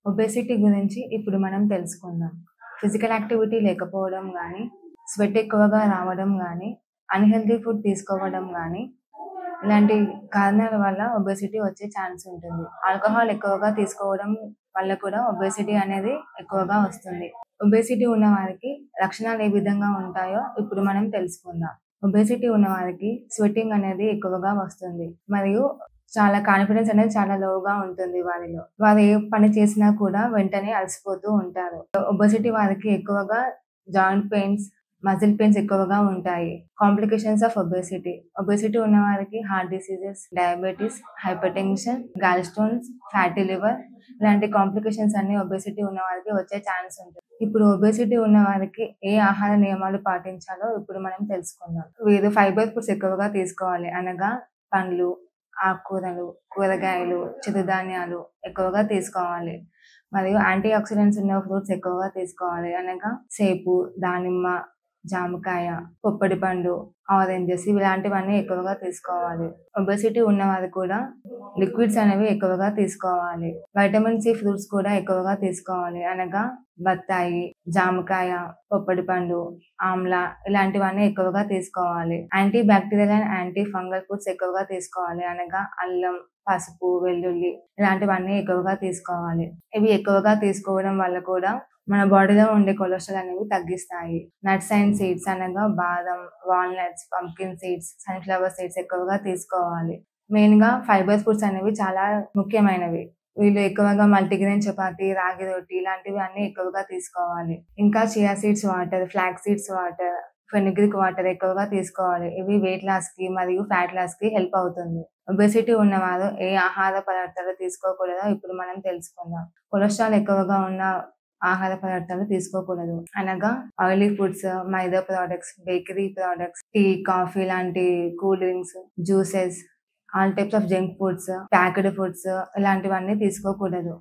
Obesity గురించి ఇప్పుడు మనం తెలుసుకుందాం. ఫిజికల్ యాక్టివిటీ లేకపోవడం గానీ, స్వెట్ ఎక్కువగా రావడం గానీ, అన్‌హెల్తీ ఫుడ్ తీసుకోవడం గానీ, ఇలాంటి కారణాల వల్ల ఒబేసిటీ వచ్చే ఛాన్స్ ఉంటుంది. ఆల్కహాల్ ఎక్కువగా తీసుకోవడం వల్ల కూడా ఒబేసిటీ అనేది ఎక్కువగా వస్తుంది. ఒబేసిటీ ఉన్నవారికి లక్షణాలు ఏ విధంగా ఉంటాయో ఇప్పుడు మనం తెలుసుకుందాం. ఒబేసిటీ ఉన్నవారికి స్వెట్టింగ్ అనేది ఎక్కువగా వస్తుంది. మరియు చాలా కాన్ఫిడెన్స్ అనేది చాలా లోగా ఉంటుంది వారిలో. వారు ఏ పని చేసినా కూడా వెంటనే అలసిపోతూ ఉంటారు. ఒబేసిటీ వారికి ఎక్కువగా జాయింట్ పెయిన్స్, మజిల్ పెయిన్స్ ఎక్కువగా ఉంటాయి. Complications of obesity. ఒబేసిటీ ఉన్నవారికి heart diseases, diabetes, hypertension, gall stones, fatty liver ఇలాంటి కాంప్లికేషన్స్ అన్ని ఒబేసిటీ ఉన్నవారికి వచ్చే ఛాన్స్ ఉంటుంది. ఇప్పుడు ఒబేసిటీ ఉన్నవారికి ఏ ఆహార నియమాలు పాటించాలో ఇప్పుడు మనం తెలుసుకుందాం. వీరు ఫైబర్ ఫుడ్స్ ఎక్కువగా తీసుకోవాలి. అనగా పండ్లు, ఆకుకూరలు, కూరగాయలు, చిరుధాన్యాలు ఎక్కువగా తీసుకోవాలి. మరియు యాంటీ ఆక్సిడెంట్స్ ఉన్న ఫ్రూట్స్ ఎక్కువగా తీసుకోవాలి. అనగా సేపు, దానిమ్మ, జామకాయ, పొప్పడి పండు, ఆరెంజెస్ ఇలాంటివన్నీ ఎక్కువగా తీసుకోవాలి. ఒబేసిటీ ఉన్నవారు కూడా లిక్విడ్స్ అనేవి ఎక్కువగా తీసుకోవాలి. వైటమిన్ సి ఫ్రూట్స్ కూడా ఎక్కువగా తీసుకోవాలి. అనగా బత్తాయి, జామకాయ, పొప్పడి పండు, ఆమ్లా ఇలాంటివన్నీ ఎక్కువగా తీసుకోవాలి. Anti bacterial and anti fungal foods ఎక్కువగా తీసుకోవాలి. అనగా అల్లం, పసుపు, వెల్లుల్లి ఇలాంటివన్నీ ఎక్కువగా తీసుకోవాలి. ఇవి ఎక్కువగా తీసుకోవడం వల్ల కూడా మన బాడీలో ఉండే కొలెస్ట్రాల్ అనేవి తగ్గిస్తాయి. నట్స్ అండ్ సీడ్స్ అనగా బాదం, walnuts, pumpkin seeds, sunflower seeds ఎక్కువగా తీసుకోవాలి. మెయిన్‌గా ఫైబర్ ఫుడ్స్ అనేవి చాలా ముఖ్యమైనవి. వీళ్ళు ఎక్కువగా మల్టీగ్రెయిన్ చపాతీ, రాగి రొట్టి ఇలాంటివి అన్నీ ఎక్కువగా తీసుకోవాలి. ఇంకా chia seeds water, flax seeds water, fenugreek water ఎక్కువగా తీసుకోవాలి. ఇవి వెయిట్ లాస్‌కి మరియు ఫ్యాట్ లాస్‌కి హెల్ప్ అవుతుంది. ఒబేసిటీ ఉన్నవారు ఏ ఆహార పదార్థాలు తీసుకోకూడదో ఇప్పుడు మనం తెలుసుకుందాం. కొలెస్ట్రాల్ ఎక్కువగా ఉన్న ఆహార పదార్థాలు తీసుకోకూడదు. అనగా ఆయిలీ ఫుడ్స్, మైదా products, bakery products, tea, coffee లాంటి cool drinks, juices, all types of junk foods, packed foods ఇలాంటివన్నీ తీసుకోకూడదు.